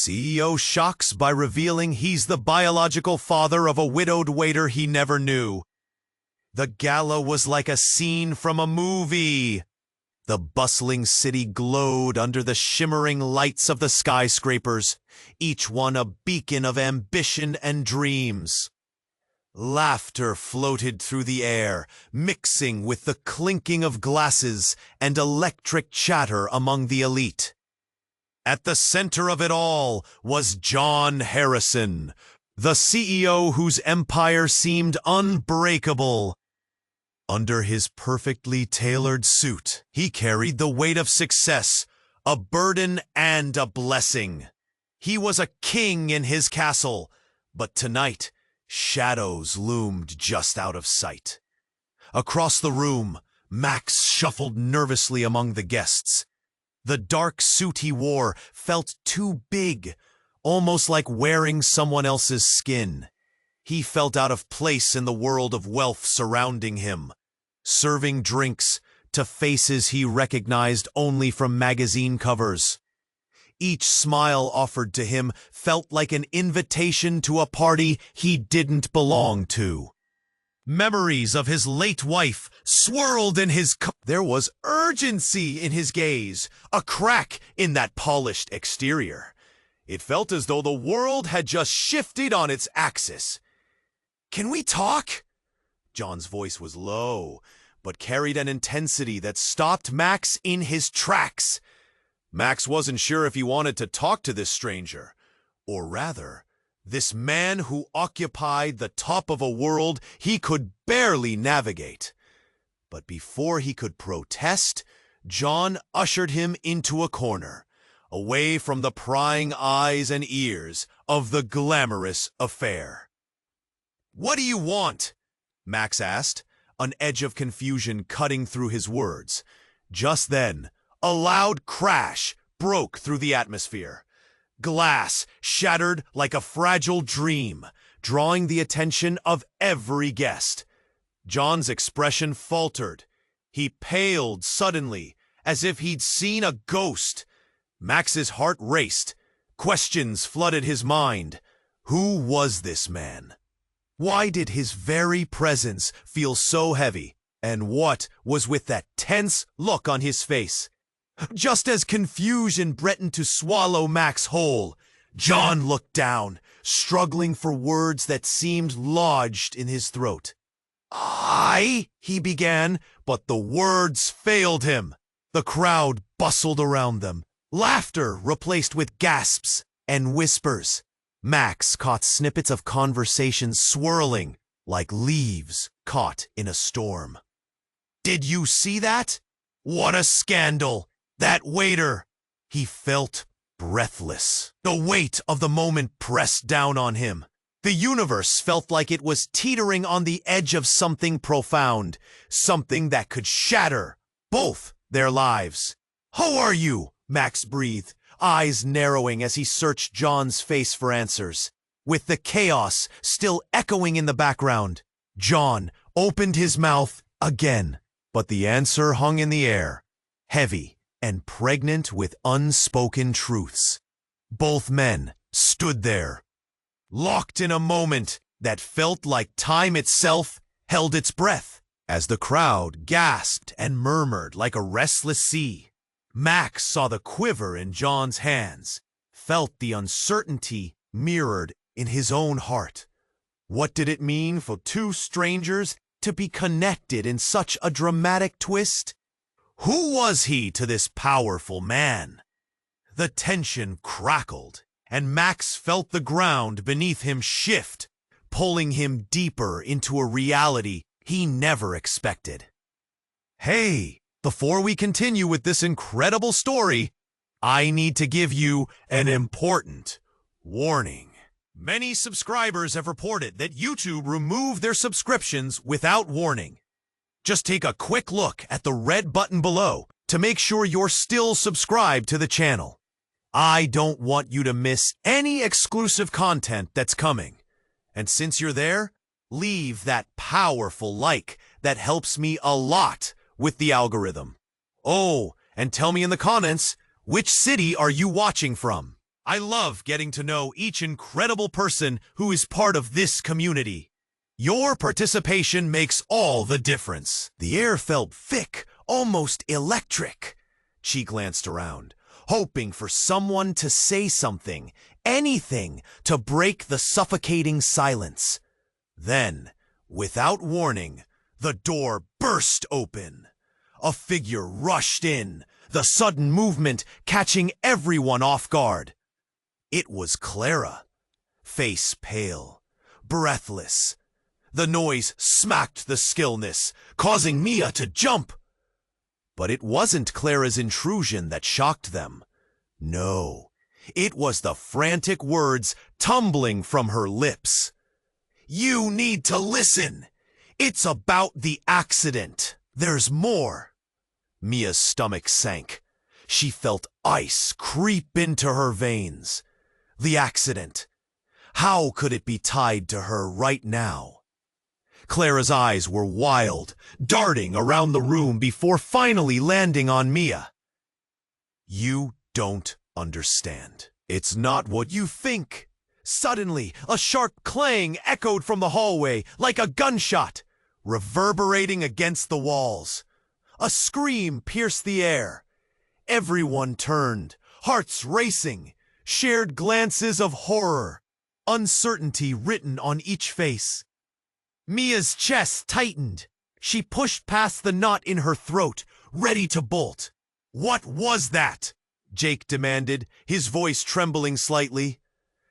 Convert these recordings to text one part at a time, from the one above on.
CEO shocks by revealing he's the biological father of a widowed waiter he never knew. The gala was like a scene from a movie. The bustling city glowed under the shimmering lights of the skyscrapers, each one a beacon of ambition and dreams. Laughter floated through the air, mixing with the clinking of glasses and electric chatter among the elite. At the center of it all was John Harrison, the CEO whose empire seemed unbreakable. Under his perfectly tailored suit, he carried the weight of success, a burden and a blessing. He was a king in his castle, but tonight, shadows loomed just out of sight. Across the room, Max shuffled nervously among the guests. The dark suit he wore felt too big, almost like wearing someone else's skin. He felt out of place in the world of wealth surrounding him, serving drinks to faces he recognized only from magazine covers. Each smile offered to him felt like an invitation to a party he didn't belong to. Memories of his late wife swirled in his cup. There was urgency in his gaze, a crack in that polished exterior. It felt as though the world had just shifted on its axis. "Can we talk?" John's voice was low, but carried an intensity that stopped Max in his tracks. Max wasn't sure if he wanted to talk to this stranger, or rather, this man who occupied the top of a world he could barely navigate. But before he could protest, John ushered him into a corner, away from the prying eyes and ears of the glamorous affair. "What do you want?" Max asked, an edge of confusion cutting through his words. Just then, a loud crash broke through the atmosphere. Glass shattered like a fragile dream, drawing the attention of every guest. John's expression faltered. He paled suddenly, as if he'd seen a ghost. Max's heart raced. Questions flooded his mind. Who was this man? Why did his very presence feel so heavy? And what was with that tense look on his face? Just as confusion threatened to swallow Max whole, John looked down, struggling for words that seemed lodged in his throat. He began, but the words failed him. The crowd bustled around them, laughter replaced with gasps and whispers. Max caught snippets of conversations swirling like leaves caught in a storm. "Did you see that? What a scandal! That waiter!" He felt breathless. The weight of the moment pressed down on him. The universe felt like it was teetering on the edge of something profound, something that could shatter both their lives. "Who are you?" Max breathed, eyes narrowing as he searched John's face for answers. With the chaos still echoing in the background, John opened his mouth again, but the answer hung in the air, heavy and pregnant with unspoken truths. Both men stood there, locked in a moment that felt like time itself held its breath, as the crowd gasped and murmured like a restless sea. Max saw the quiver in John's hands, felt the uncertainty mirrored in his own heart. What did it mean for two strangers to be connected in such a dramatic twist? Who was he to this powerful man? The tension crackled, and Max felt the ground beneath him shift, pulling him deeper into a reality he never expected. Hey! Before we continue with this incredible story, I need to give you an important warning. Many subscribers have reported that YouTube removed their subscriptions without warning. Just take a quick look at the red button below to make sure you're still subscribed to the channel. I don't want you to miss any exclusive content that's coming. And since you're there, leave that powerful like that helps me a lot with the algorithm. Oh, and tell me in the comments, which city are you watching from? I love getting to know each incredible person who is part of this community. Your participation makes all the difference." The air felt thick, almost electric. She glanced around, hoping for someone to say something, anything, to break the suffocating silence. Then, without warning, the door burst open. A figure rushed in, the sudden movement catching everyone off guard. It was Clara, face pale, breathless. The noise smacked the stillness, causing Mia to jump. But it wasn't Clara's intrusion that shocked them. No, it was the frantic words tumbling from her lips. "You need to listen. It's about the accident. There's more." Mia's stomach sank. She felt ice creep into her veins. The accident. How could it be tied to her right now? Clara's eyes were wild, darting around the room before finally landing on Mia. "You don't understand. It's not what you think." Suddenly, a sharp clang echoed from the hallway like a gunshot, reverberating against the walls. A scream pierced the air. Everyone turned, hearts racing, shared glances of horror, uncertainty written on each face. Mia's chest tightened. She pushed past the knot in her throat, ready to bolt. "What was that?" Jake demanded, his voice trembling slightly.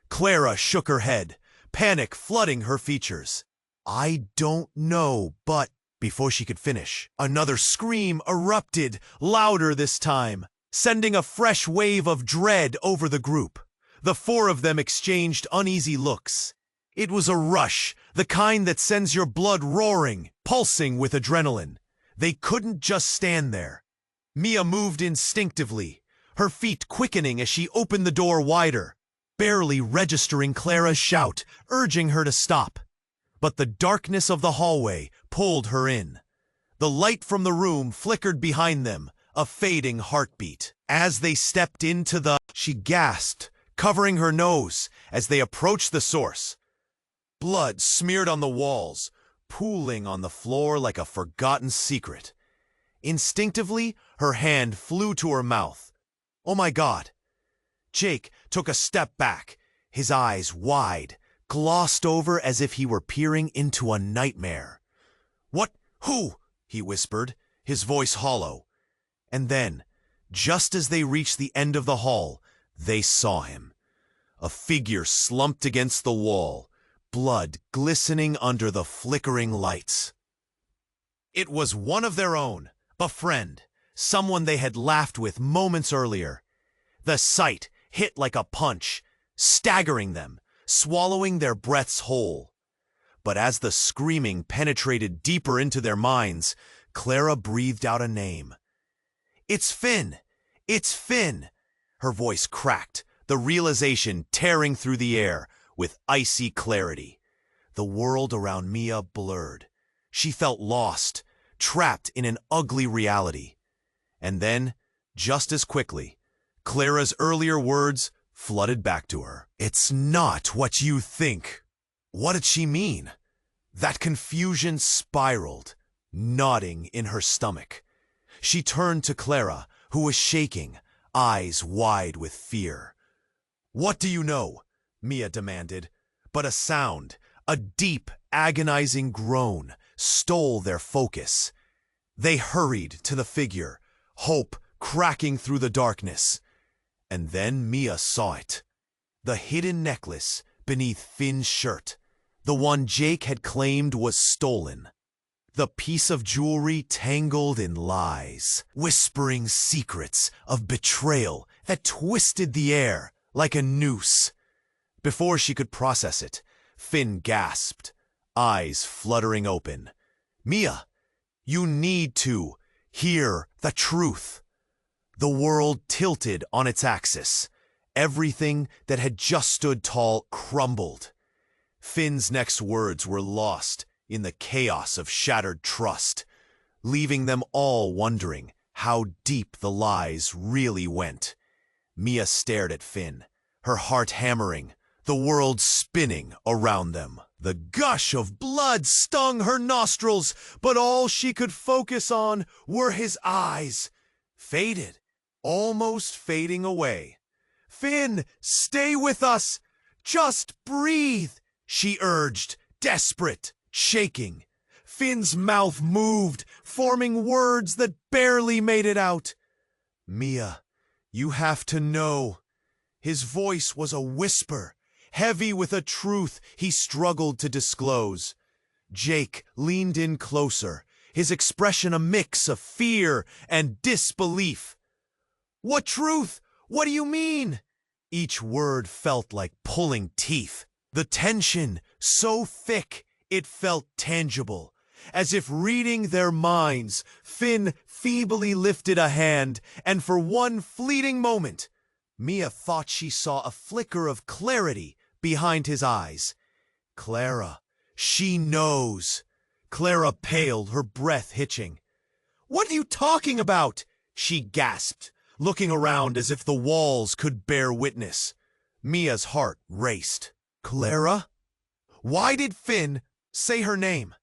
Clara shook her head, panic flooding her features. "I don't know, but..." Before she could finish, another scream erupted, louder this time, sending a fresh wave of dread over the group. The four of them exchanged uneasy looks. It was a rush, the kind that sends your blood roaring, pulsing with adrenaline. They couldn't just stand there. Mia moved instinctively, her feet quickening as she opened the door wider, barely registering Clara's shout, urging her to stop. But the darkness of the hallway pulled her in. The light from the room flickered behind them, a fading heartbeat. As they stepped into the... She gasped, covering her nose as they approached the source. Blood smeared on the walls, pooling on the floor like a forgotten secret. Instinctively, her hand flew to her mouth. "Oh my God!" Jake took a step back, his eyes wide, glossed over as if he were peering into a nightmare. "What? Who?" he whispered, his voice hollow. And then, just as they reached the end of the hall, they saw him. A figure slumped against the wall, blood glistening under the flickering lights. It was one of their own, a friend, someone they had laughed with moments earlier. The sight hit like a punch, staggering them, swallowing their breaths whole. But as the screaming penetrated deeper into their minds, Clara breathed out a name. "It's Finn! It's Finn!" Her voice cracked, the realization tearing through the air with icy clarity. The world around Mia blurred. She felt lost, trapped in an ugly reality. And then, just as quickly, Clara's earlier words flooded back to her. "It's not what you think." What did she mean? That confusion spiraled, knotting in her stomach. She turned to Clara, who was shaking, eyes wide with fear. "What do you know?" Mia demanded, but a sound, a deep, agonizing groan, stole their focus. They hurried to the figure, hope cracking through the darkness. And then Mia saw it. The hidden necklace beneath Finn's shirt, the one Jake had claimed was stolen. The piece of jewelry tangled in lies, whispering secrets of betrayal that twisted the air like a noose. Before she could process it, Finn gasped, eyes fluttering open. "Mia, you need to hear the truth." The world tilted on its axis. Everything that had just stood tall crumbled. Finn's next words were lost in the chaos of shattered trust, leaving them all wondering how deep the lies really went. Mia stared at Finn, her heart hammering, the world spinning around them. The gush of blood stung her nostrils, but all she could focus on were his eyes. Faded, almost fading away. "Finn, stay with us! Just breathe!" she urged, desperate, shaking. Finn's mouth moved, forming words that barely made it out. "Mia, you have to know." His voice was a whisper, heavy with a truth he struggled to disclose. Jake leaned in closer, his expression a mix of fear and disbelief. "What truth? What do you mean?" Each word felt like pulling teeth. The tension so thick it felt tangible. As if reading their minds, Finn feebly lifted a hand, and for one fleeting moment, Mia thought she saw a flicker of clarity behind his eyes. "Clara, she knows." Clara paled, her breath hitching. "What are you talking about?" she gasped, looking around as if the walls could bear witness. Mia's heart raced. "Clara?" Why did Finn say her name?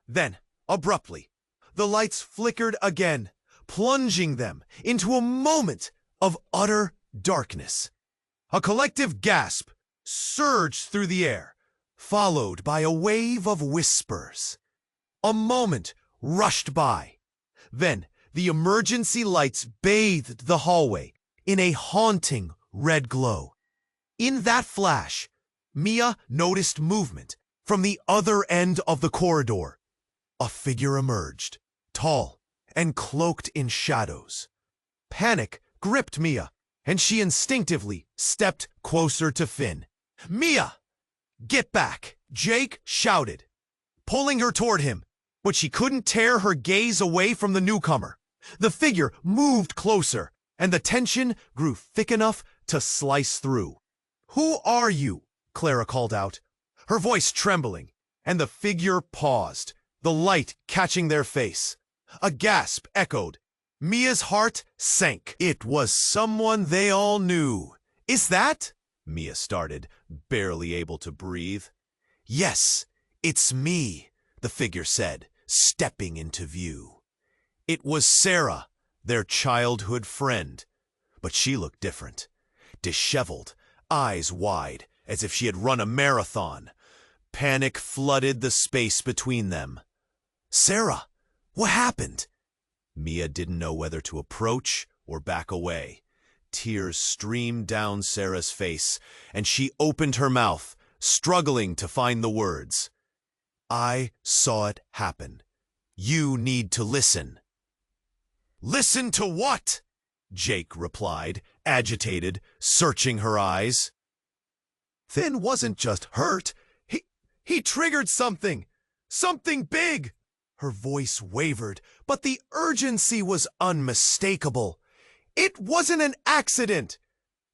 Then, abruptly, the lights flickered again, plunging them into a moment of utter darkness. A collective gasp surged through the air, followed by a wave of whispers. A moment rushed by. Then, the emergency lights bathed the hallway in a haunting red glow. In that flash, Mia noticed movement from the other end of the corridor. A figure emerged, tall and cloaked in shadows. Panic gripped Mia, and she instinctively stepped closer to Finn. "Mia! Get back!" Jake shouted, pulling her toward him, but she couldn't tear her gaze away from the newcomer. The figure moved closer, and the tension grew thick enough to slice through. "Who are you?" Clara called out, her voice trembling, and the figure paused, the light catching their face. A gasp echoed. Mia's heart sank. It was someone they all knew. "Is that?" Mia started, barely able to breathe. "Yes, it's me," the figure said, stepping into view. It was Sarah, their childhood friend, but she looked different. Disheveled, eyes wide, as if she had run a marathon. Panic flooded the space between them. "Sarah, what happened?" Mia didn't know whether to approach or back away. Tears streamed down Sarah's face, and she opened her mouth, struggling to find the words. "I saw it happen. You need to listen." "Listen to what?" Jake replied, agitated, searching her eyes. "Finn wasn't just hurt. He triggered something. Something big." Her voice wavered, but the urgency was unmistakable. "It wasn't an accident."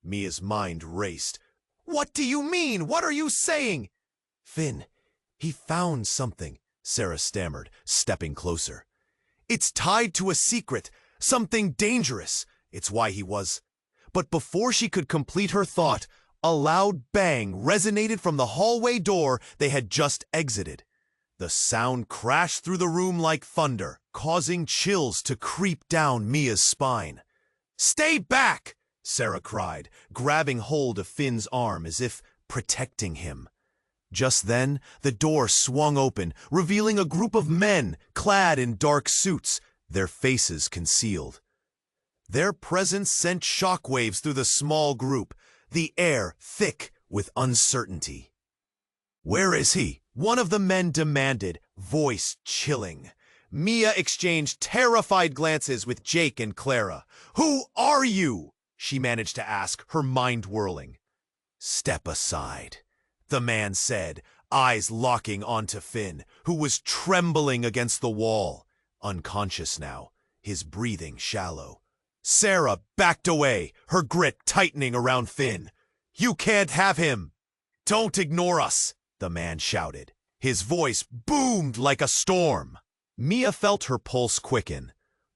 Mia's mind raced. "What do you mean? What are you saying?" "Finn, he found something," Sarah stammered, stepping closer. "It's tied to a secret, something dangerous. It's why he was—" But before she could complete her thought, a loud bang resonated from the hallway door they had just exited. The sound crashed through the room like thunder, causing chills to creep down Mia's spine. "Stay back!" Sarah cried, grabbing hold of Finn's arm as if protecting him. Just then, the door swung open, revealing a group of men clad in dark suits, their faces concealed. Their presence sent shockwaves through the small group, the air thick with uncertainty. "Where is he?" one of the men demanded, voice chilling. Mia exchanged terrified glances with Jake and Clara. "Who are you?" she managed to ask, her mind whirling. "Step aside," the man said, eyes locking onto Finn, who was trembling against the wall, unconscious now, his breathing shallow. Sarah backed away, her grip tightening around Finn. "You can't have him!" "Don't ignore us!" the man shouted. His voice boomed like a storm. Mia felt her pulse quicken.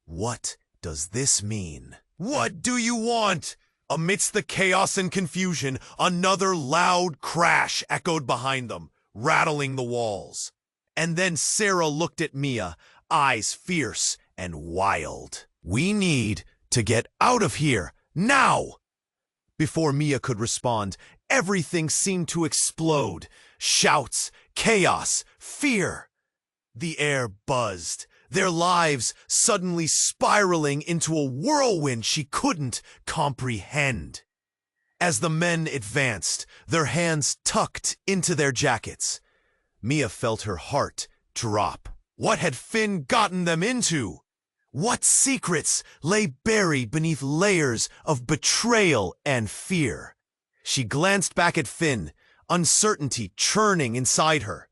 What does this mean? "What do you want?" Amidst the chaos and confusion, another loud crash echoed behind them, rattling the walls. And then Sarah looked at Mia, eyes fierce and wild. "We need to get out of here, now!" Before Mia could respond, everything seemed to explode. Shouts, chaos, fear. The air buzzed, their lives suddenly spiraling into a whirlwind she couldn't comprehend. As the men advanced, their hands tucked into their jackets, Mia felt her heart drop. What had Finn gotten them into? What secrets lay buried beneath layers of betrayal and fear? She glanced back at Finn, uncertainty churning inside her.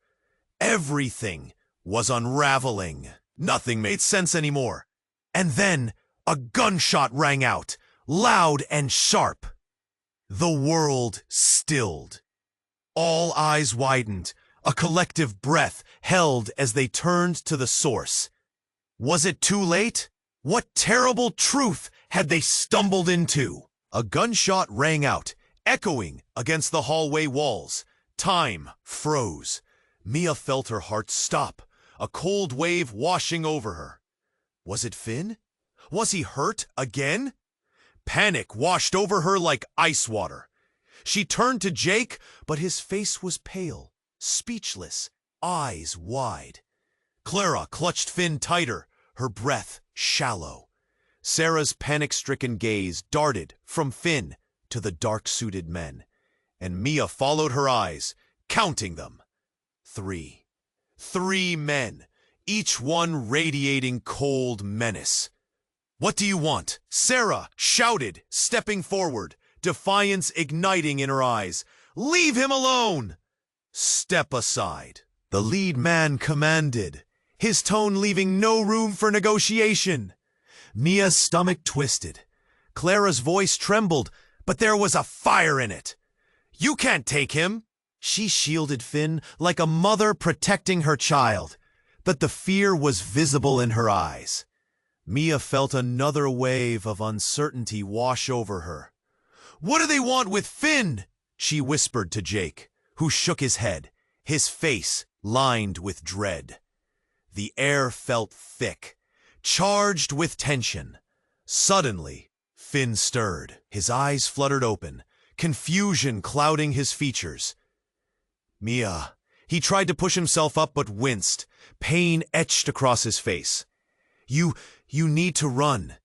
Everything was unraveling. Nothing made sense anymore. And then a gunshot rang out, loud and sharp. The world stilled. All eyes widened, a collective breath held as they turned to the source. Was it too late? What terrible truth had they stumbled into? A gunshot rang out, echoing against the hallway walls. Time froze. Mia felt her heart stop, a cold wave washing over her. Was it Finn? Was he hurt again? Panic washed over her like ice water. She turned to Jake, but his face was pale, speechless, eyes wide. Clara clutched Finn tighter, her breath shallow. Sarah's panic-stricken gaze darted from Finn to the dark-suited men, and Mia followed her eyes, counting them. 3. 3 men, each one radiating cold menace. "What do you want?" Sarah shouted, stepping forward, defiance igniting in her eyes. "Leave him alone!" "Step aside," the lead man commanded, his tone leaving no room for negotiation. Mia's stomach twisted. Clara's voice trembled, but there was a fire in it. "You can't take him!" She shielded Finn like a mother protecting her child, but the fear was visible in her eyes. Mia felt another wave of uncertainty wash over her. "What do they want with Finn?" she whispered to Jake, who shook his head, his face lined with dread. The air felt thick, charged with tension. Suddenly, Finn stirred. His eyes fluttered open, confusion clouding his features. "Mia." He tried to push himself up but winced, pain etched across his face. You need to run."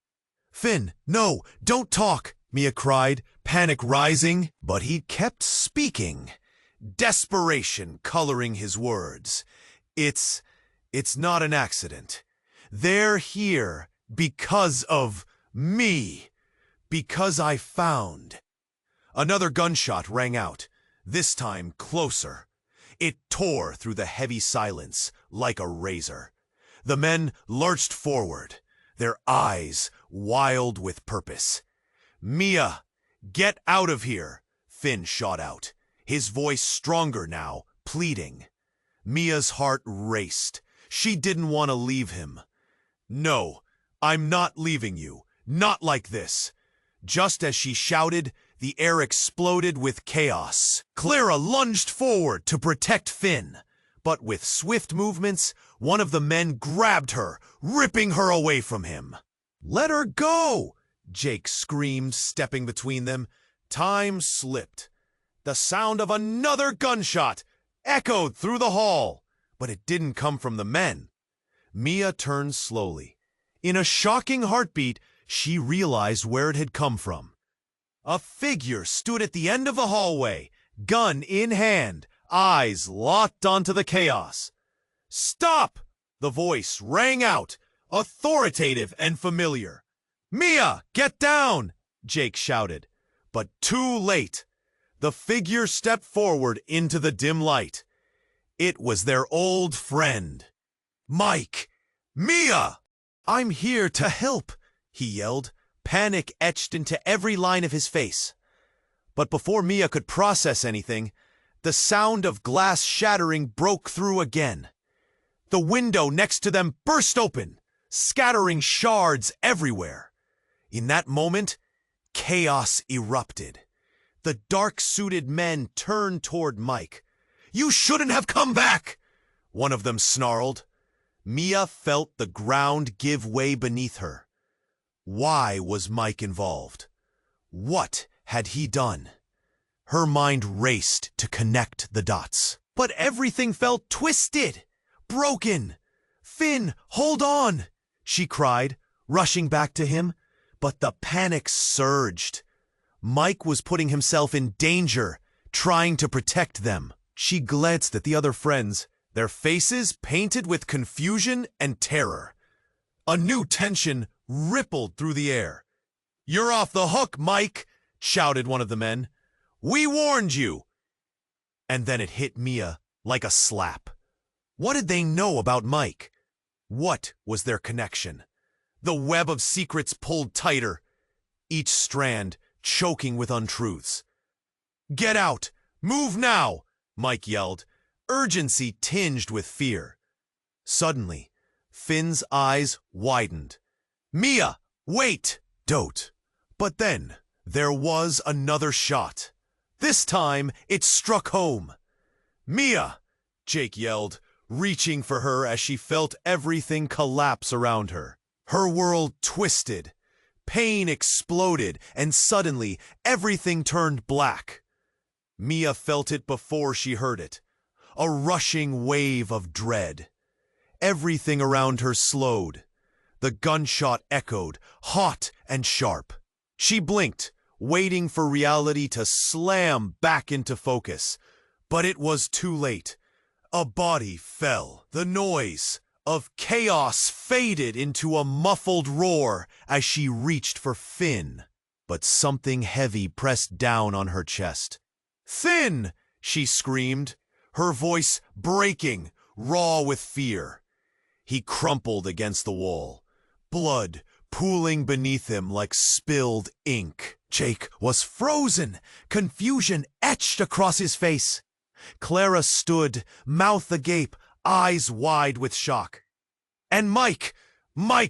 "Finn, no, don't talk," Mia cried, panic rising. But he kept speaking, desperation coloring his words. It's not an accident. They're here because of me. Because I found." Another gunshot rang out, this time closer. It tore through the heavy silence like a razor. The men lurched forward, their eyes wild with purpose. "Mia, get out of here," Finn shot out, his voice stronger now, pleading. Mia's heart raced. She didn't want to leave him. "No, I'm not leaving you. Not like this." Just as she shouted, the air exploded with chaos. Clara lunged forward to protect Finn, but with swift movements, one of the men grabbed her, ripping her away from him. "Let her go!" Jake screamed, stepping between them. Time slipped. The sound of another gunshot echoed through the hall, but it didn't come from the men. Mia turned slowly. In a shocking heartbeat, she realized where it had come from. A figure stood at the end of the hallway, gun in hand, eyes locked onto the chaos. "Stop!" The voice rang out, authoritative and familiar. "Mia, get down!" Jake shouted. But too late. The figure stepped forward into the dim light. It was their old friend, Mike. "Mia!" "I'm here to help," he yelled, panic etched into every line of his face. But before Mia could process anything, the sound of glass shattering broke through again. The window next to them burst open, scattering shards everywhere. In that moment, Chaos erupted. The dark-suited men turned toward Mike. "You shouldn't have come back!" one of them snarled. Mia felt the ground give way beneath her. Why was Mike involved? What had he done? Her mind raced to connect the dots. But everything felt twisted, broken. "Finn, hold on!" she cried, rushing back to him. But the panic surged. Mike was putting himself in danger, trying to protect them. She glanced at the other friends, their faces painted with confusion and terror. A new tension rippled through the air. "You're off the hook, Mike!" shouted one of the men. "We warned you!" And then it hit Mia like a slap. What did they know about Mike? What was their connection? The web of secrets pulled tighter, each strand choking with untruths. "Get out! Move now!" Mike yelled, urgency tinged with fear. Suddenly, Finn's eyes widened. "Mia, wait!" Dote. But then, there was another shot. This time, it struck home. "Mia!" Jake yelled, reaching for her as she felt everything collapse around her. Her world twisted. Pain exploded, and suddenly, everything turned black. Mia felt it before she heard it. A rushing wave of dread. Everything around her slowed. The gunshot echoed, hot and sharp. She blinked, waiting for reality to slam back into focus. But it was too late. A body fell. The noise of chaos faded into a muffled roar as she reached for Finn. But something heavy pressed down on her chest. "Finn!" she screamed, her voice breaking, raw with fear. He crumpled against the wall, blood pooling beneath him like spilled ink. Jake was frozen, confusion etched across his face. Clara stood, mouth agape, eyes wide with shock. And Mike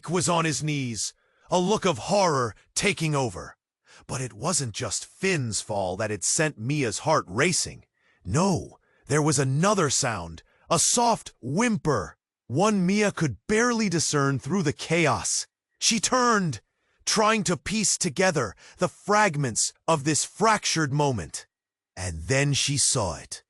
was on his knees, a look of horror taking over. But it wasn't just Finn's fall that had sent Mia's heart racing. No, there was another sound, a soft whimper, one Mia could barely discern through the chaos. She turned, trying to piece together the fragments of this fractured moment. And then she saw it.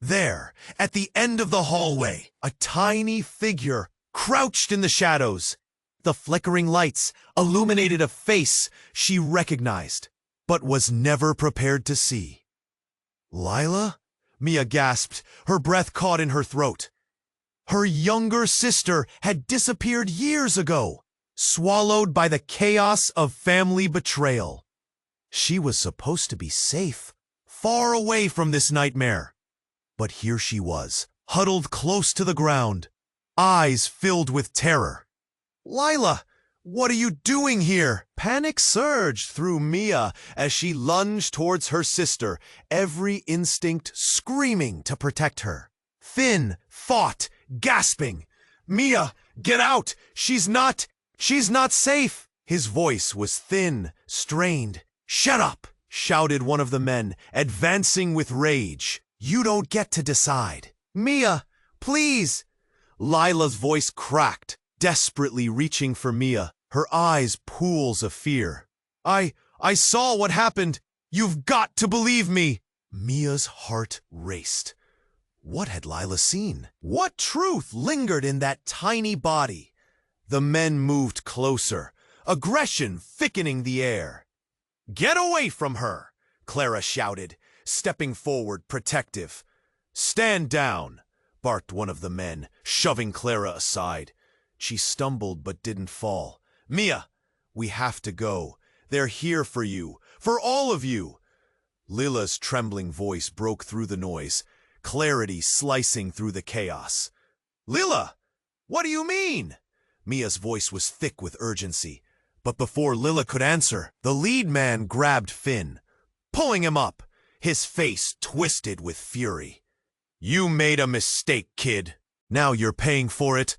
There, at the end of the hallway, a tiny figure crouched in the shadows. The flickering lights illuminated a face she recognized, but was never prepared to see. "Lila?" Mia gasped, her breath caught in her throat. Her younger sister had disappeared years ago, swallowed by the chaos of family betrayal. She was supposed to be safe, far away from this nightmare. But here she was, huddled close to the ground, eyes filled with terror. "Lila, what are you doing here?" Panic surged through Mia as she lunged towards her sister, every instinct screaming to protect her. Finn fought, gasping. "Mia, get out! She's not safe!" His voice was thin, strained. "Shut up!" shouted one of the men, advancing with rage. "You don't get to decide." "Mia, please!" Lila's voice cracked, desperately reaching for Mia, her eyes pools of fear. I saw what happened. You've got to believe me." Mia's heart raced. What had Lila seen? What truth lingered in that tiny body? The men moved closer, aggression thickening the air. "Get away from her!" Clara shouted, stepping forward, protective. "Stand down!" barked one of the men, shoving Clara aside. She stumbled but didn't fall. "Mia, we have to go. They're here for you, for all of you." Lila's trembling voice broke through the noise, clarity slicing through the chaos. "Lila, what do you mean?" Mia's voice was thick with urgency. But before Lila could answer, the lead man grabbed Finn, pulling him up, his face twisted with fury. "You made a mistake, kid. Now you're paying for it."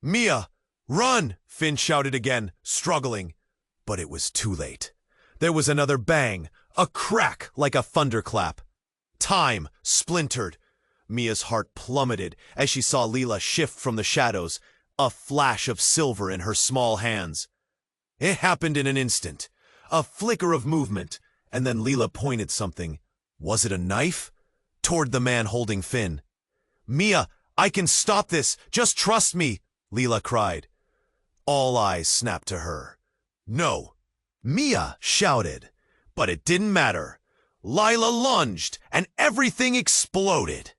"Mia, run!" Finn shouted again, struggling. But it was too late. There was another bang, a crack like a thunderclap. Time splintered. Mia's heart plummeted as she saw Leela shift from the shadows, a flash of silver in her small hands. It happened in an instant, a flicker of movement, and then Leela pointed something. Was it a knife? Toward the man holding Finn. Mia, I can stop this, just trust me, Leela cried. All eyes snapped to her. No, Mia shouted, but it didn't matter. Lila lunged, and everything exploded.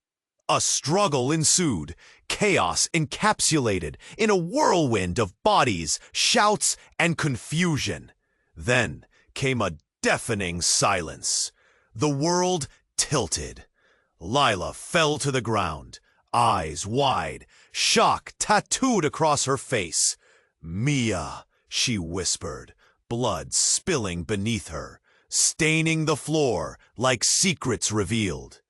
A struggle ensued, chaos encapsulated in a whirlwind of bodies, shouts, and confusion. Then came a deafening silence. The world tilted. Lila fell to the ground, eyes wide, shock tattooed across her face. Mia, she whispered, blood spilling beneath her, staining the floor like secrets revealed.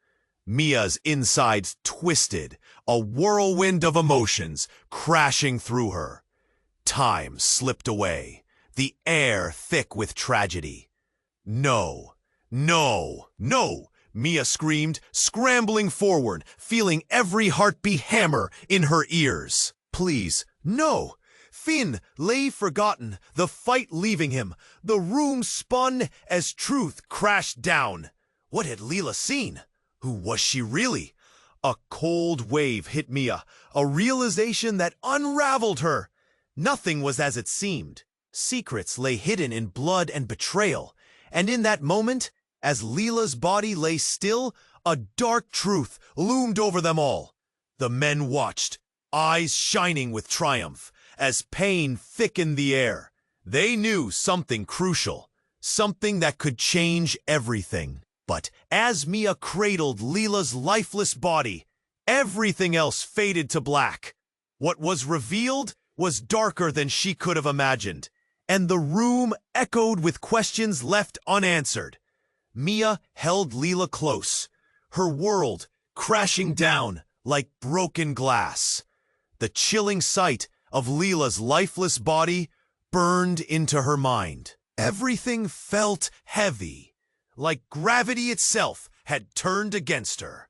Mia's insides twisted, a whirlwind of emotions crashing through her. Time slipped away, the air thick with tragedy. No, no, no, Mia screamed, scrambling forward, feeling every heartbeat hammer in her ears. Please, no. Finn lay forgotten, the fight leaving him. The room spun as truth crashed down. What had Leela seen? Who was she really? A cold wave hit Mia, a realization that unraveled her. Nothing was as it seemed. Secrets lay hidden in blood and betrayal. And in that moment, as Leela's body lay still, a dark truth loomed over them all. The men watched, eyes shining with triumph, as pain thickened the air. They knew something crucial, something that could change everything. But as Mia cradled Leela's lifeless body, everything else faded to black. What was revealed was darker than she could have imagined, and the room echoed with questions left unanswered. Mia held Leela close, her world crashing down like broken glass. The chilling sight of Leela's lifeless body burned into her mind. Everything felt heavy, like gravity itself had turned against her.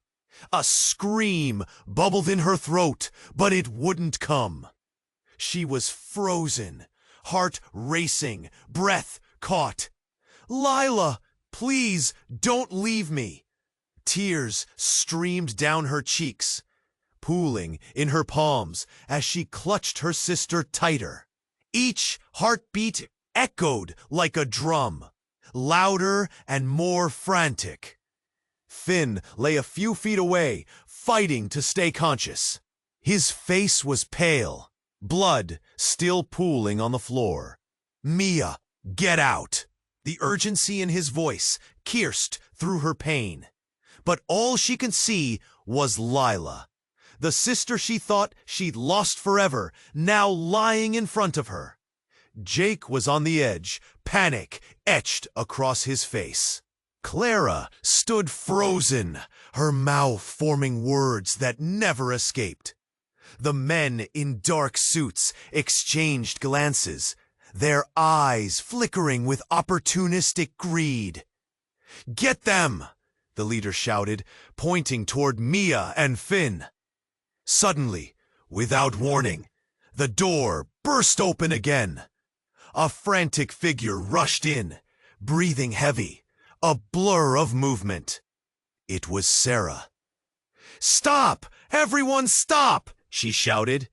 A scream bubbled in her throat, but it wouldn't come. She was frozen, heart racing, breath caught. Lila, please don't leave me. Tears streamed down her cheeks, pooling in her palms as she clutched her sister tighter. Each heartbeat echoed like a drum, louder and more frantic. Finn lay a few feet away, fighting to stay conscious. His face was pale, blood still pooling on the floor. Mia, get out! The urgency in his voice pierced through her pain. But all she could see was Lila, the sister she thought she'd lost forever, now lying in front of her. Jake was on the edge, panic etched across his face. Clara stood frozen, her mouth forming words that never escaped. The men in dark suits exchanged glances, their eyes flickering with opportunistic greed. "Get them!" the leader shouted, pointing toward Mia and Finn. Suddenly, without warning, the door burst open again. A frantic figure rushed in, breathing heavy, a blur of movement. It was Sarah. "Stop! Everyone stop!" she shouted.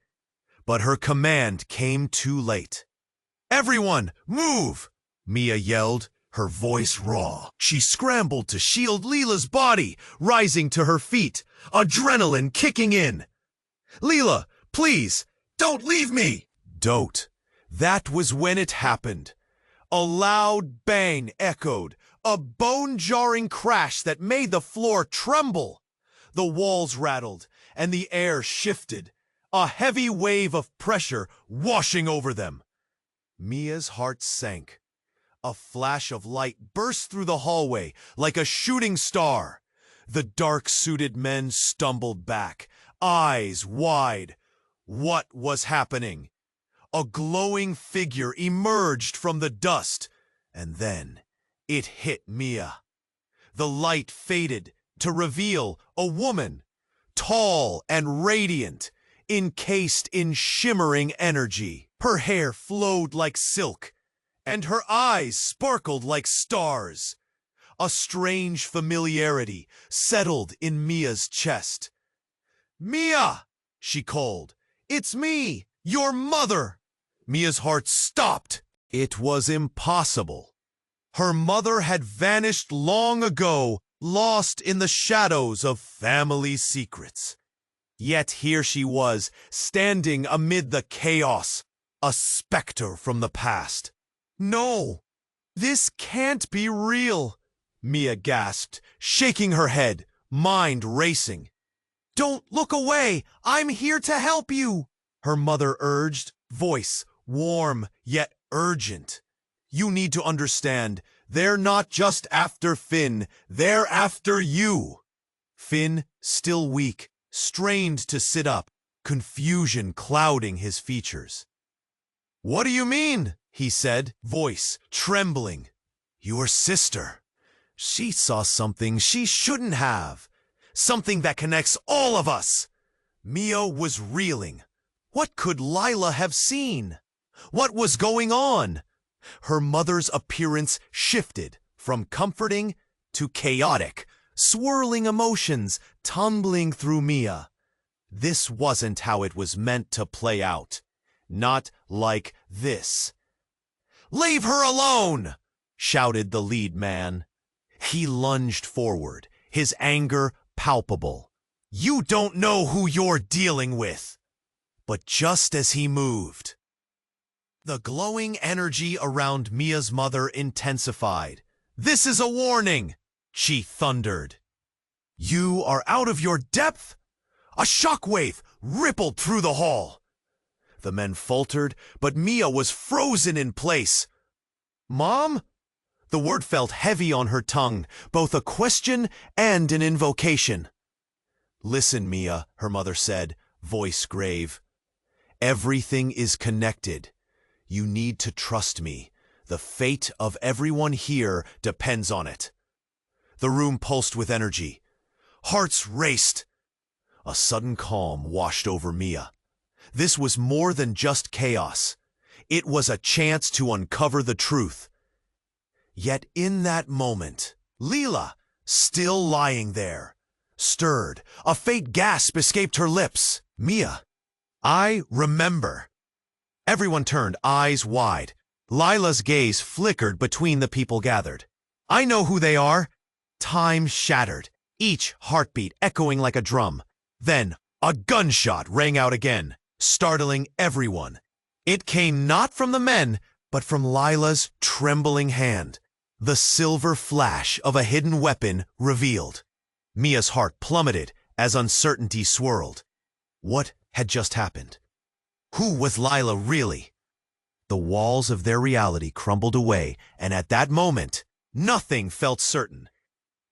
But her command came too late. "Everyone, move!" Mia yelled, her voice raw. She scrambled to shield Leela's body, rising to her feet, adrenaline kicking in. "Leela, please, don't leave me!" Don't. That was when it happened. A loud bang echoed, a bone-jarring crash that made the floor tremble. The walls rattled, and the air shifted, a heavy wave of pressure washing over them. Mia's heart sank. A flash of light burst through the hallway like a shooting star. The dark-suited men stumbled back, eyes wide. What was happening? A glowing figure emerged from the dust, and then It hit Mia. The light faded to reveal a woman, tall and radiant, encased in shimmering energy. Her hair flowed like silk, and her eyes sparkled like stars. A strange familiarity settled in Mia's chest. "Mia!" she called. "It's me, your mother!" Mia's heart stopped. It was impossible. Her mother had vanished long ago, lost in the shadows of family secrets. Yet here she was, standing amid the chaos, a specter from the past. "No, this can't be real," Mia gasped, shaking her head, mind racing. "Don't look away! I'm here to help you!" her mother urged, voice warm yet urgent. "You need to understand, they're not just after Finn, they're after you." Finn, still weak, strained to sit up, confusion clouding his features. "What do you mean?" he said, voice trembling. "Your sister. She saw something she shouldn't have. Something that connects all of us." Mia was reeling. What could Lila have seen? What was going on? Her mother's appearance shifted from comforting to chaotic, swirling emotions tumbling through Mia. This wasn't how it was meant to play out. Not like this. "Leave her alone!" shouted the lead man. He lunged forward, his anger palpable. "You don't know who you're dealing with." But just as he moved, the glowing energy around Mia's mother intensified. "This is a warning!" she thundered. "You are out of your depth?" A shockwave rippled through the hall. The men faltered, but Mia was frozen in place. "Mom?" The word felt heavy on her tongue, both a question and an invocation. "Listen, Mia," her mother said, voice grave. "Everything is connected. You need to trust me. The fate of everyone here depends on it." The room pulsed with energy. Hearts raced. A sudden calm washed over Mia. This was more than just chaos. It was a chance to uncover the truth. Yet in that moment, Leela, still lying there, stirred. A faint gasp escaped her lips. "Mia, I remember." Everyone turned, eyes wide. Lila's gaze flickered between the people gathered. "I know who they are." Time shattered, each heartbeat echoing like a drum. Then, a gunshot rang out again, startling everyone. It came not from the men, but from Lila's trembling hand. The silver flash of a hidden weapon revealed. Mia's heart plummeted as uncertainty swirled. What had just happened? Who was Lila really? The walls of their reality crumbled away, and at that moment, nothing felt certain.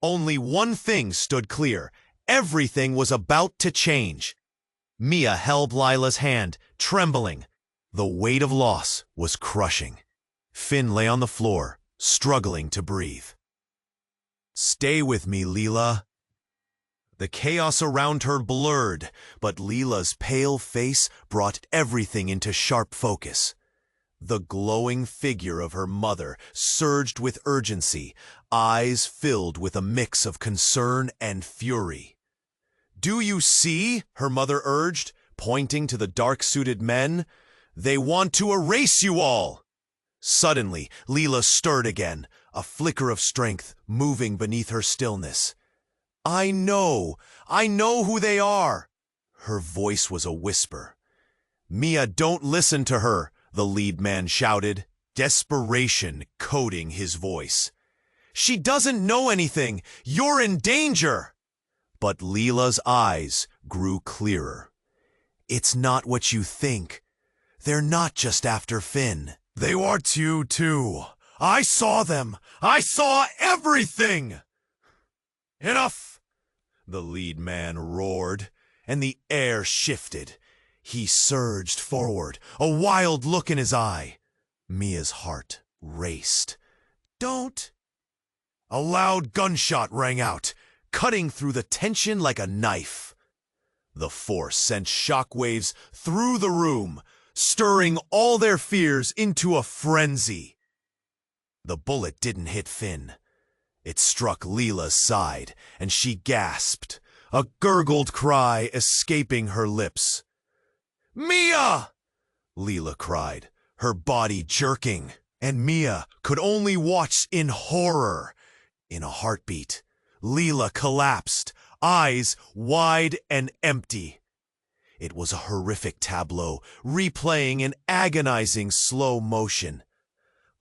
Only one thing stood clear. Everything was about to change. Mia held Lila's hand, trembling. The weight of loss was crushing. Finn lay on the floor, struggling to breathe. "Stay with me, Leela." The chaos around her blurred, but Leela's pale face brought everything into sharp focus. The glowing figure of her mother surged with urgency, eyes filled with a mix of concern and fury. "Do you see?" her mother urged, pointing to the dark-suited men. "They want to erase you all!" Suddenly, Leela stirred again, a flicker of strength moving beneath her stillness. I know who they are." Her voice was a whisper. "Mia, don't listen to her," the lead man shouted, desperation coating his voice. "She doesn't know anything. You're in danger." But Leela's eyes grew clearer. "It's not what you think. They're not just after Finn. They want you too. I saw them. I saw everything." "Enough!" the lead man roared, and the air shifted. He surged forward, a wild look in his eye. Mia's heart raced. "Don't A loud gunshot rang out, cutting through the tension like a knife. The force sent shockwaves through the room, stirring all their fears into a frenzy. The bullet didn't hit Finn. It struck Leela's side, and she gasped, a gurgled cry escaping her lips. "Mia!" Leela cried, her body jerking, and Mia could only watch in horror. In a heartbeat, Leela collapsed, eyes wide and empty. It was a horrific tableau, replaying in agonizing slow motion.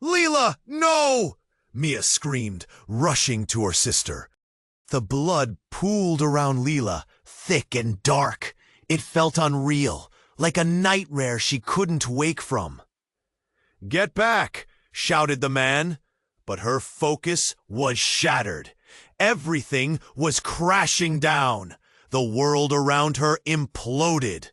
"Leela, no!" Mia screamed, rushing to her sister. The blood pooled around Leela, thick and dark. It felt unreal, like a nightmare she couldn't wake from. "Get back!" shouted the man, but her focus was shattered. Everything was crashing down. The world around her imploded.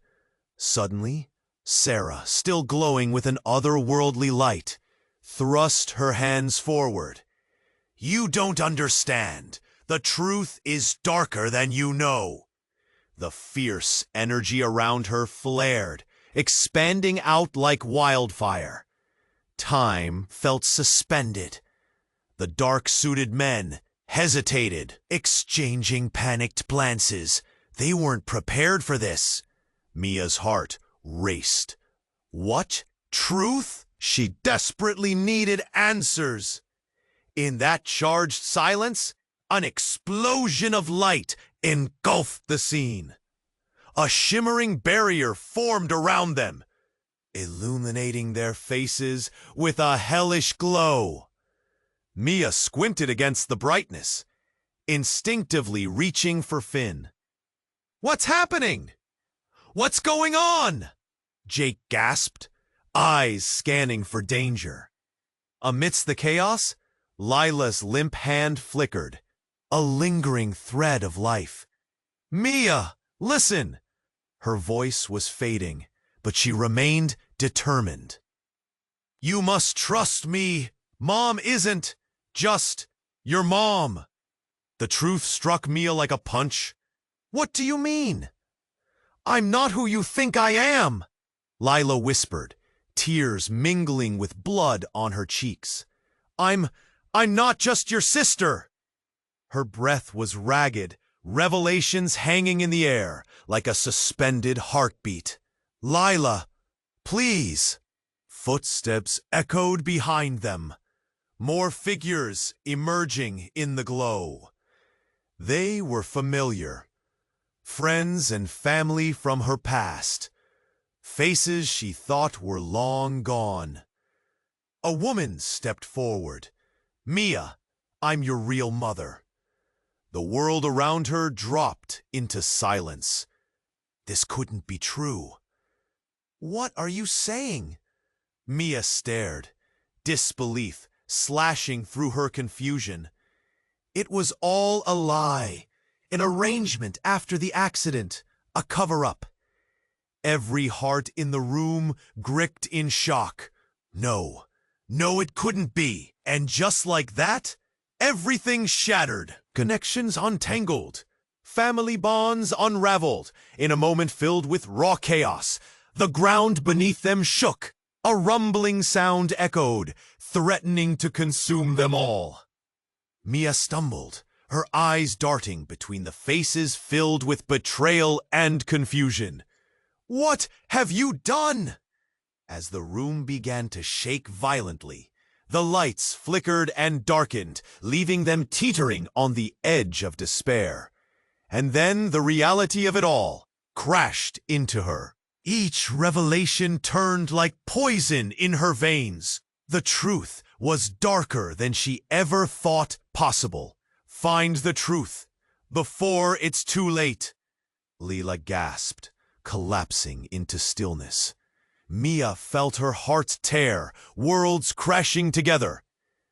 Suddenly, Sarah, still glowing with an otherworldly light, thrust her hands forward. "You don't understand. The truth is darker than you know." The fierce energy around her flared, expanding out like wildfire. Time felt suspended. The dark-suited men hesitated, exchanging panicked glances. They weren't prepared for this. Mia's heart raced. What? Truth? She desperately needed answers. In that charged silence, an explosion of light engulfed the scene. A shimmering barrier formed around them, illuminating their faces with a hellish glow. Mia squinted against the brightness, instinctively reaching for Finn. "What's happening? What's going on?" Jake gasped, eyes scanning for danger. Amidst the chaos, Lila's limp hand flickered, a lingering thread of life. "Mia, listen!" Her voice was fading, but she remained determined. "You must trust me. Mom isn't just your mom." The truth struck Mia like a punch. "What do you mean?" "I'm not who you think I am," Lila whispered, tears mingling with blood on her cheeks. I'm not just your sister." Her breath was ragged, revelations hanging in the air like a suspended heartbeat. "Lila, please." Footsteps echoed behind them, more figures emerging in the glow. They were familiar, friends and family from her past, faces she thought were long gone. A woman stepped forward. "Mia, I'm your real mother." The world around her dropped into silence. This couldn't be true. "What are you saying?" Mia stared, disbelief slashing through her confusion. It was all a lie, an arrangement after the accident, a cover-up. Every heart in the room gripped in shock. No, it couldn't be. And just like that, everything shattered, connections untangled, family bonds unraveled. In a moment filled with raw chaos, the ground beneath them shook. A rumbling sound echoed, threatening to consume them all. Mia stumbled, her eyes darting between the faces filled with betrayal and confusion. "What have you done?" As the room began to shake violently, the lights flickered and darkened, leaving them teetering on the edge of despair. And then the reality of it all crashed into her. Each revelation turned like poison in her veins. The truth was darker than she ever thought possible. "Find the truth before it's too late," Leela gasped, collapsing into stillness. Mia felt her heart tear, worlds crashing together.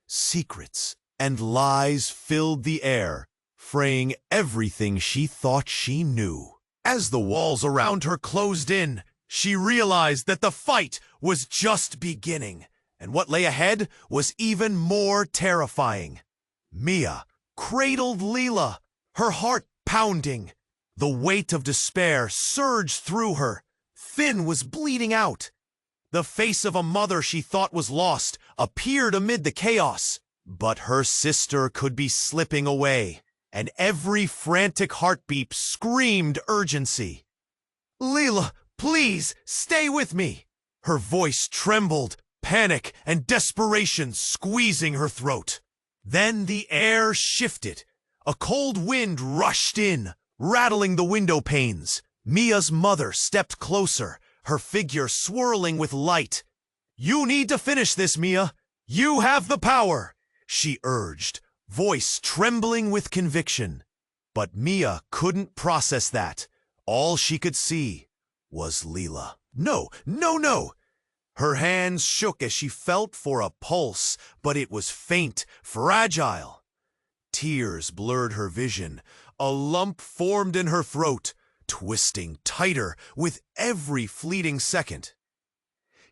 Secrets and lies filled the air, fraying everything she thought she knew. As the walls around her closed in, she realized that the fight was just beginning, and what lay ahead was even more terrifying. Mia cradled Leela, her heart pounding. The weight of despair surged through her. Finn was bleeding out. The face of a mother she thought was lost appeared amid the chaos. But her sister could be slipping away, and every frantic heartbeat screamed urgency. "Leela, please, stay with me!" Her voice trembled, panic and desperation squeezing her throat. Then the air shifted. A cold wind rushed in, rattling the window panes. Mia's mother stepped closer, her figure swirling with light. "You need to finish this, Mia. You have the power," she urged, voice trembling with conviction. But Mia couldn't process that. All she could see was Leela. No, no, no! Her hands shook as she felt for a pulse, but it was faint, fragile. Tears blurred her vision. A lump formed in her throat, twisting tighter with every fleeting second.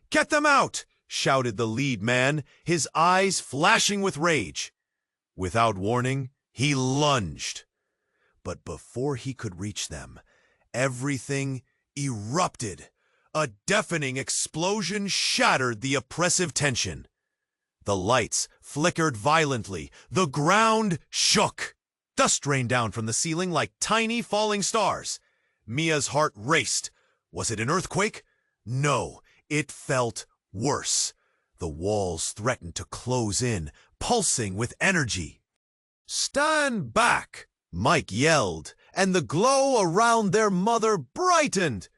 "Get them out!" shouted the lead man, his eyes flashing with rage. Without warning, he lunged. But before he could reach them, everything erupted. A deafening explosion shattered the oppressive tension. The lights flickered violently. The ground shook. Dust rained down from the ceiling like tiny falling stars. Mia's heart raced. Was it an earthquake? No, it felt worse. The walls threatened to close in, pulsing with energy. "Stand back!" Mike yelled, and the glow around their mother brightened.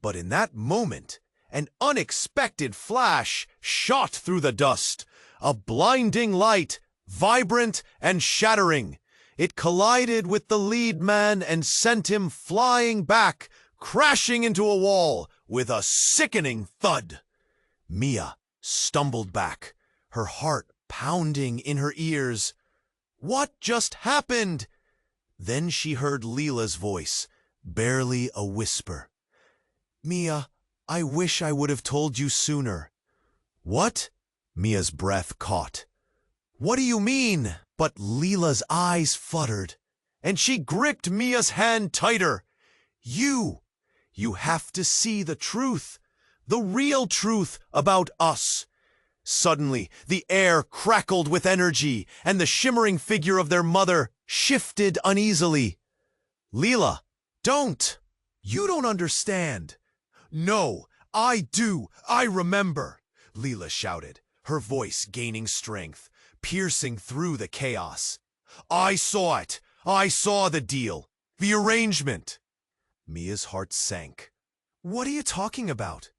But in that moment, an unexpected flash shot through the dust. A blinding light, vibrant and shattering. It collided with the lead man and sent him flying back, crashing into a wall with a sickening thud. Mia stumbled back, her heart pounding in her ears. What just happened? Then she heard Leela's voice, barely a whisper. "Mia, I wish I would have told you sooner." "What?" Mia's breath caught. "What do you mean?" But Leela's eyes fluttered, and she gripped Mia's hand tighter. You have to see the truth, the real truth about us." Suddenly, the air crackled with energy, and the shimmering figure of their mother shifted uneasily. "Leela, don't! You don't understand." "No, I do. I remember," Leela shouted, her voice gaining strength, piercing through the chaos. "I saw it. I saw the deal. The arrangement." Mia's heart sank. "What are you talking about?"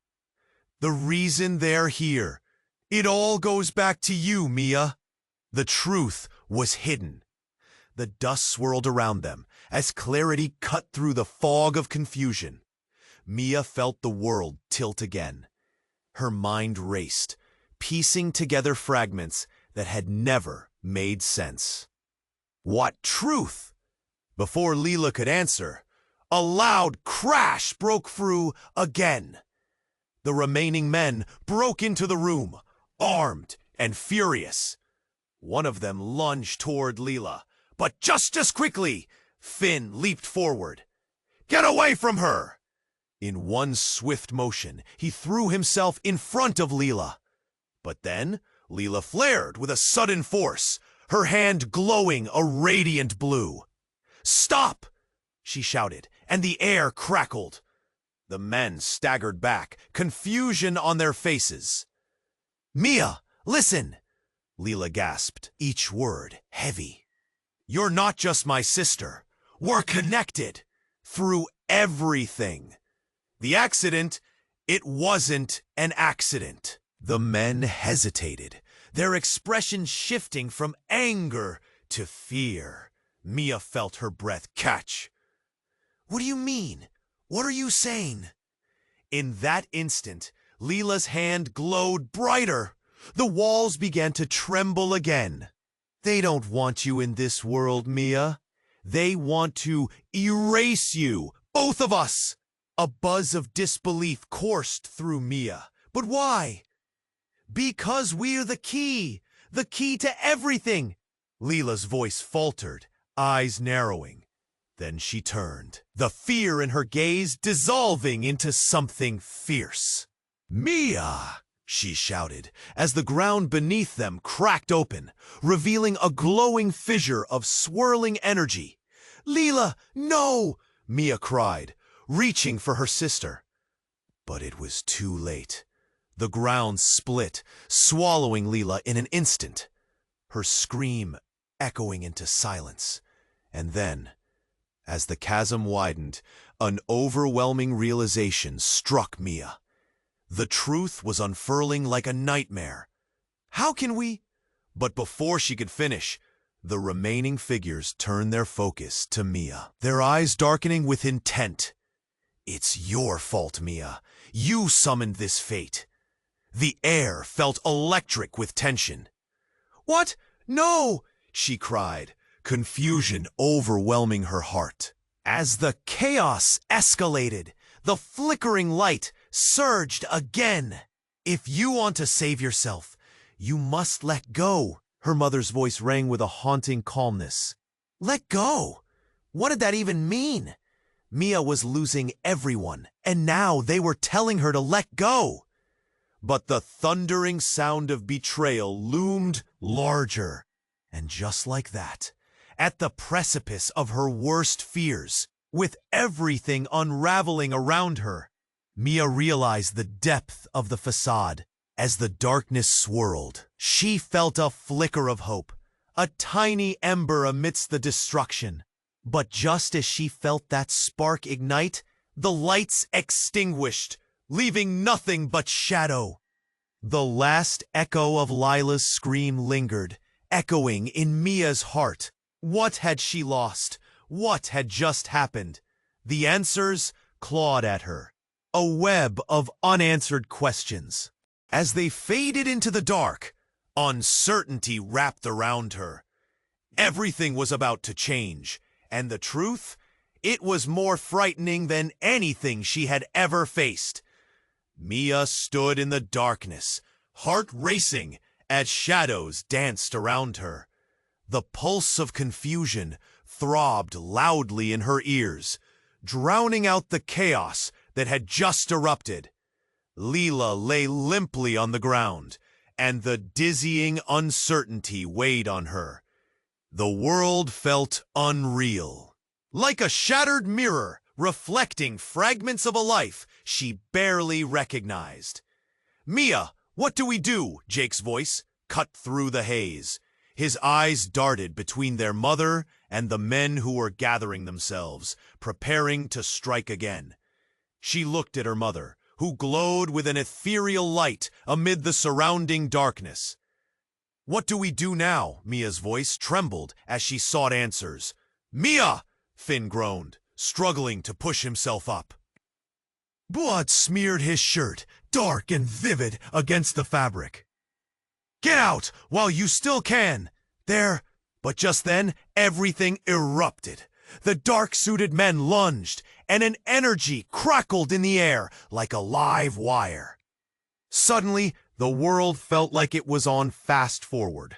"The reason they're here. It all goes back to you, Mia." The truth was hidden. The dust swirled around them as clarity cut through the fog of confusion. Mia felt the world tilt again. Her mind raced, piecing together fragments that had never made sense. What truth? Before Leela could answer, a loud crash broke through again. The remaining men broke into the room, armed and furious. One of them lunged toward Leela, but just as quickly, Finn leaped forward. "Get away from her!" In one swift motion, he threw himself in front of Leela. But then, Leela flared with a sudden force, her hand glowing a radiant blue. "Stop!" she shouted, and the air crackled. The men staggered back, confusion on their faces. "Mia, listen!" Leela gasped, each word heavy. "You're not just my sister. We're connected. Through everything. The accident, it wasn't an accident." The men hesitated, their expression shifting from anger to fear. Mia felt her breath catch. "What do you mean? What are you saying?" In that instant, Leela's hand glowed brighter. The walls began to tremble again. "They don't want you in this world, Mia. They want to erase you, both of us." A buzz of disbelief coursed through Mia. "But why?" "Because we're the key to everything. Leela's voice faltered, eyes narrowing. Then she turned, the fear in her gaze dissolving into something fierce. "Mia!" she shouted, as the ground beneath them cracked open, revealing a glowing fissure of swirling energy. "Leela, no!" Mia cried, reaching for her sister. But it was too late. The ground split, swallowing Leela in an instant, her scream echoing into silence. And then, as the chasm widened, an overwhelming realization struck Mia. The truth was unfurling like a nightmare. "How can we—" But before she could finish, the remaining figures turned their focus to Mia, their eyes darkening with intent. "It's your fault, Mia. You summoned this fate." The air felt electric with tension. "What? No!" she cried, confusion overwhelming her heart. As the chaos escalated, the flickering light surged again. "If you want to save yourself, you must let go," her mother's voice rang with a haunting calmness. Let go? What did that even mean? Mia was losing everyone, and now they were telling her to let go. But the thundering sound of betrayal loomed larger, and just like that, at the precipice of her worst fears, with everything unraveling around her, Mia realized the depth of the facade. As the darkness swirled, she felt a flicker of hope, a tiny ember amidst the destruction. But just as she felt that spark ignite, the lights extinguished, leaving nothing but shadow. The last echo of Lila's scream lingered, echoing in Mia's heart. What had she lost? What had just happened? The answers clawed at her, a web of unanswered questions. As they faded into the dark, uncertainty wrapped around her. Everything was about to change, and the truth? It was more frightening than anything she had ever faced. Mia stood in the darkness, heart racing, as shadows danced around her. The pulse of confusion throbbed loudly in her ears, drowning out the chaos that had just erupted. Lila lay limply on the ground, and the dizzying uncertainty weighed on her. The world felt unreal, like a shattered mirror reflecting fragments of a life she barely recognized. "Mia, what do we do?" Jake's voice cut through the haze. His eyes darted between their mother and the men who were gathering themselves, preparing to strike again. She looked at her mother, who glowed with an ethereal light amid the surrounding darkness. "What do we do now?" Mia's voice trembled as she sought answers. "Mia!" Finn groaned, struggling to push himself up. Blood smeared his shirt, dark and vivid against the fabric. "Get out while you still can!" There, but just then, everything erupted. The dark-suited men lunged, and an energy crackled in the air like a live wire. Suddenly, the world felt like it was on fast forward.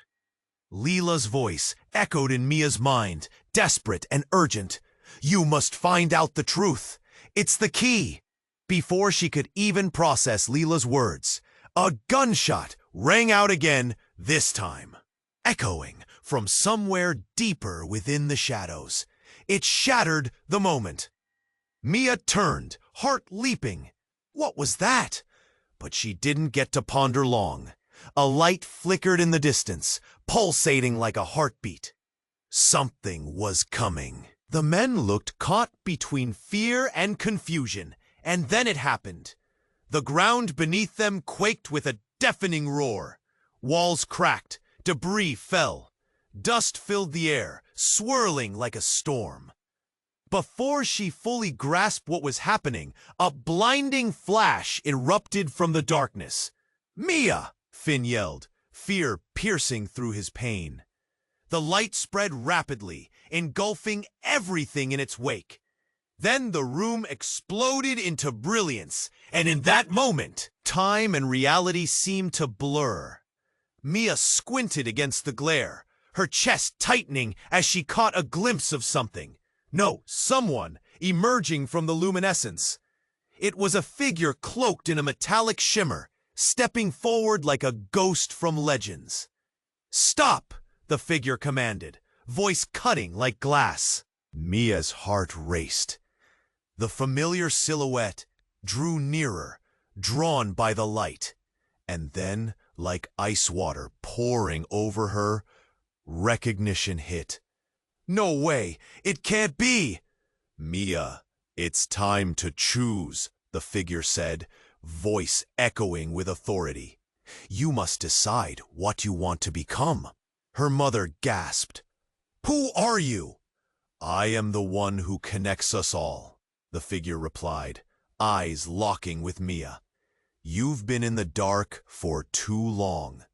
Lila's voice echoed in Mia's mind, desperate and urgent. "You must find out the truth. It's the key." Before she could even process Lila's words, a gunshot rang out again, this time, echoing from somewhere deeper within the shadows. It shattered the moment. Mia turned, heart leaping. What was that? But she didn't get to ponder long. A light flickered in the distance, pulsating like a heartbeat. Something was coming. The men looked caught between fear and confusion, and then it happened. The ground beneath them quaked with a deafening roar. Walls cracked, debris fell. Dust filled the air, swirling like a storm. Before she fully grasped what was happening, a blinding flash erupted from the darkness. "Mia!" Finn yelled, fear piercing through his pain. The light spread rapidly, engulfing everything in its wake. Then the room exploded into brilliance, and in that moment, time and reality seemed to blur. Mia squinted against the glare, her chest tightening as she caught a glimpse of something. No, someone emerging from the luminescence. It was a figure cloaked in a metallic shimmer, stepping forward like a ghost from legends. "Stop!" the figure commanded, voice cutting like glass. Mia's heart raced. The familiar silhouette drew nearer, drawn by the light. And then, like ice water pouring over her, recognition hit. "No way! It can't be!" "Mia, it's time to choose," the figure said, voice echoing with authority. "You must decide what you want to become." Her mother gasped. "Who are you?" "I am the one who connects us all," the figure replied, eyes locking with Mia. "You've been in the dark for too long."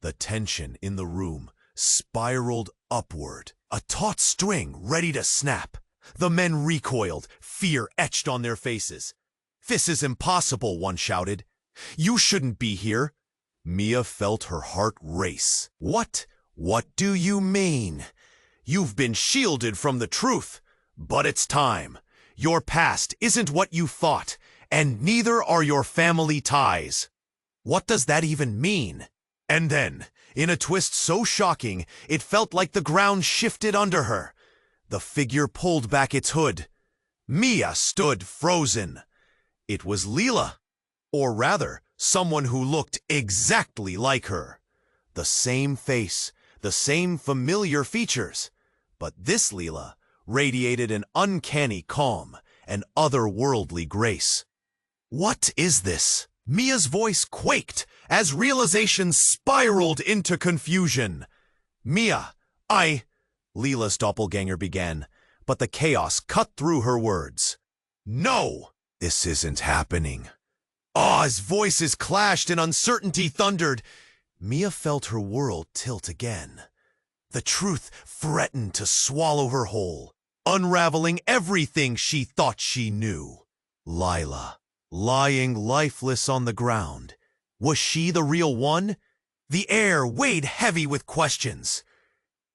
The tension in the room spiraled upward, a taut string ready to snap. The men recoiled, fear etched on their faces. "This is impossible," one shouted. "You shouldn't be here." Mia felt her heart race. What do you mean?" "You've been shielded from the truth, but it's time. Your past isn't what you thought, and neither are your family ties." "What does that even mean?" And then, in a twist so shocking, it felt like the ground shifted under her. The figure pulled back its hood. Mia stood frozen. It was Leela, or rather, someone who looked exactly like her. The same face, the same familiar features. But this Leela radiated an uncanny calm, an otherworldly grace. "What is this?" Mia's voice quaked as realization spiraled into confusion. "Mia, Leela's doppelganger began, but the chaos cut through her words. "No, this isn't happening." Aw's voices clashed and uncertainty thundered. Mia felt her world tilt again. The truth threatened to swallow her whole, unraveling everything she thought she knew. Lila, lying lifeless on the ground. Was she the real one? The air weighed heavy with questions.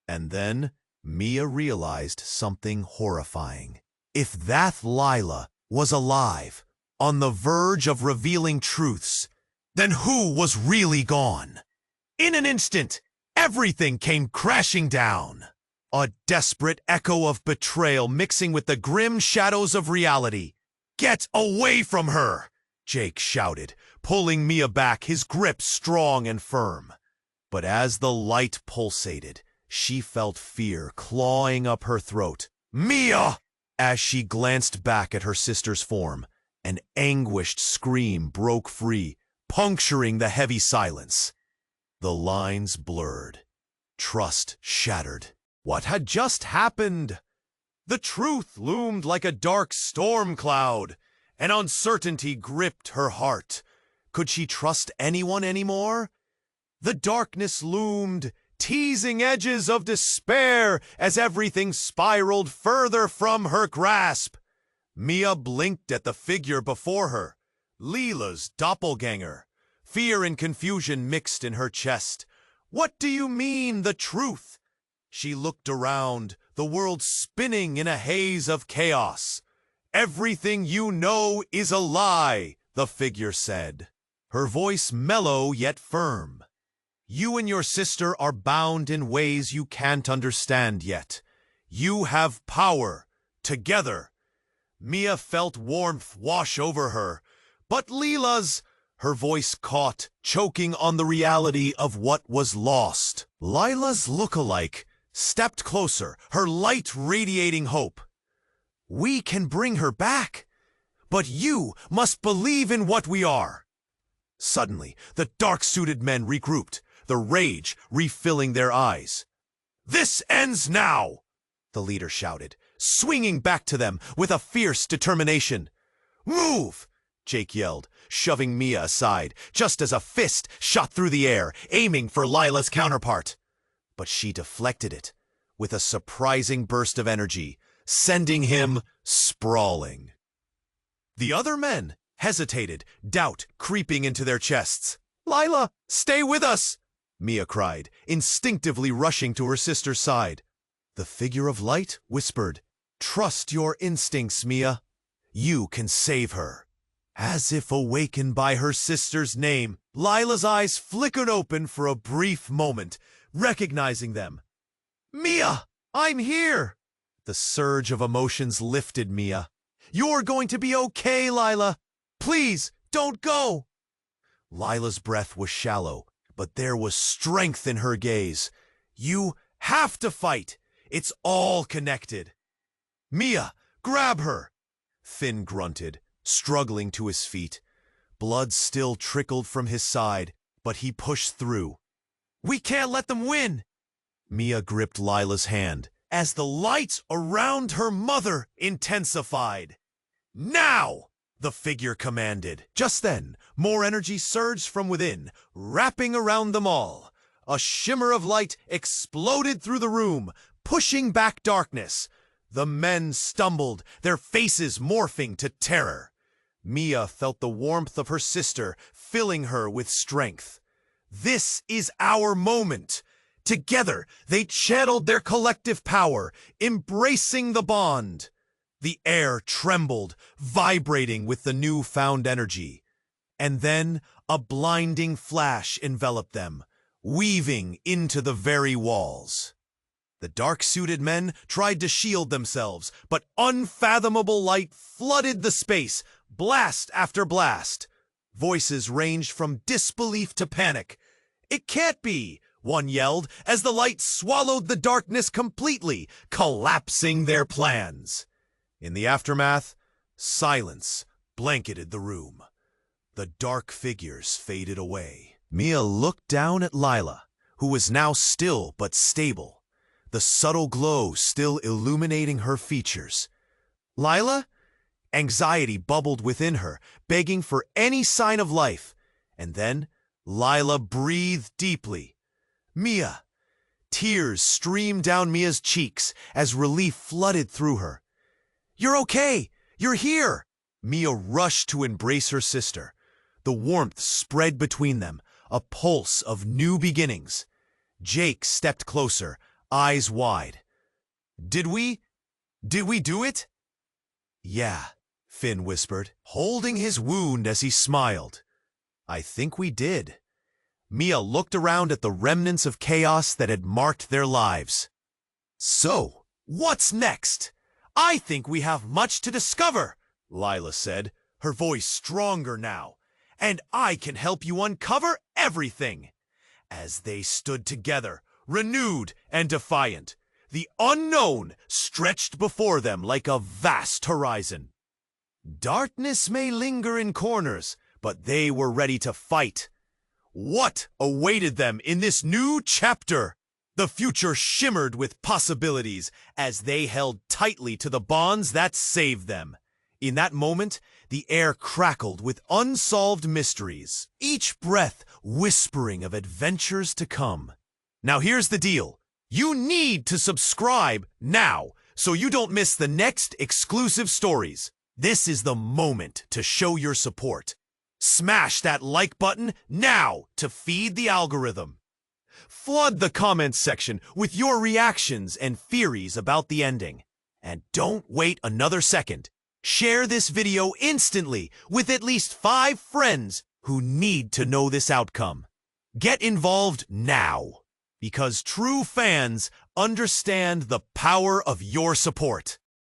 And then Mia realized something horrifying. If that Lila was alive, on the verge of revealing truths, then who was really gone? In an instant, everything came crashing down. A desperate echo of betrayal mixing with the grim shadows of reality. "Get away from her!" Jake shouted, pulling Mia back, his grip strong and firm. But as the light pulsated, she felt fear clawing up her throat. "Mia!" As she glanced back at her sister's form, an anguished scream broke free, puncturing the heavy silence. The lines blurred. Trust shattered. What had just happened? The truth loomed like a dark storm cloud. An uncertainty gripped her heart. Could she trust anyone anymore? The darkness loomed, teasing edges of despair as everything spiraled further from her grasp. Mia blinked at the figure before her, Leela's doppelganger. Fear and confusion mixed in her chest. "What do you mean, the truth?" She looked around, the world spinning in a haze of chaos. "Everything you know is a lie," the figure said, her voice mellow yet firm. "You and your sister are bound in ways you can't understand yet. You have power, together." Mia felt warmth wash over her, but Leela's... Her voice caught, choking on the reality of what was lost. Lila's look-alike stepped closer, her light radiating hope. "We can bring her back, but you must believe in what we are." Suddenly, the dark-suited men regrouped, the rage refilling their eyes. "This ends now!" the leader shouted, swinging back to them with a fierce determination. "Move!" Jake yelled, shoving Mia aside, just as a fist shot through the air, aiming for Lila's counterpart. But she deflected it, with a surprising burst of energy, sending him sprawling. The other men hesitated, doubt creeping into their chests. "Lila, stay with us!" Mia cried, instinctively rushing to her sister's side. The figure of light whispered, "Trust your instincts, Mia. You can save her." As if awakened by her sister's name, Lila's eyes flickered open for a brief moment, recognizing them. "Mia, I'm here!" The surge of emotions lifted Mia. "You're going to be okay, Lila. Please, don't go." Lila's breath was shallow, but there was strength in her gaze. "You have to fight. It's all connected." "Mia, grab her!" Finn grunted, struggling to his feet. Blood still trickled from his side, but he pushed through. "We can't let them win!" Mia gripped Lila's hand as the lights around her mother intensified. "Now!" the figure commanded. Just then, more energy surged from within, wrapping around them all. A shimmer of light exploded through the room, pushing back darkness. The men stumbled, their faces morphing to terror. Mia felt the warmth of her sister filling her with strength. This is our moment. Together, they channeled their collective power, embracing the bond. The air trembled, vibrating with the newfound energy. And then a blinding flash enveloped them, weaving into the very walls. The dark-suited men tried to shield themselves, but unfathomable light flooded the space, blast after blast. Voices ranged from disbelief to panic. "It can't be!" one yelled as the light swallowed the darkness completely, collapsing their plans. In the aftermath, silence blanketed the room. The dark figures faded away. Mia looked down at Lila, who was now still but stable, the subtle glow still illuminating her features. "Lila?" Anxiety bubbled within her, begging for any sign of life. And then Lila breathed deeply. "Mia." Tears streamed down Mia's cheeks as relief flooded through her. "You're okay! You're here!" Mia rushed to embrace her sister. The warmth spread between them, a pulse of new beginnings. Jake stepped closer, eyes wide. Did we do it?" "Yeah," Finn whispered, holding his wound as he smiled. "I think we did." Mia looked around at the remnants of chaos that had marked their lives. "So, what's next? I think we have much to discover," Lila said, her voice stronger now. "And I can help you uncover everything." As they stood together, renewed and defiant, the unknown stretched before them like a vast horizon. Darkness may linger in corners, but they were ready to fight. What awaited them in this new chapter? The future shimmered with possibilities as they held tightly to the bonds that saved them. In that moment, the air crackled with unsolved mysteries, each breath whispering of adventures to come. Now here's the deal. You need to subscribe now so you don't miss the next exclusive stories. This is the moment to show your support. Smash that like button now to feed the algorithm. Flood the comments section with your reactions and theories about the ending. And don't wait another second. Share this video instantly with at least 5 friends who need to know this outcome. Get involved now, because true fans understand the power of your support.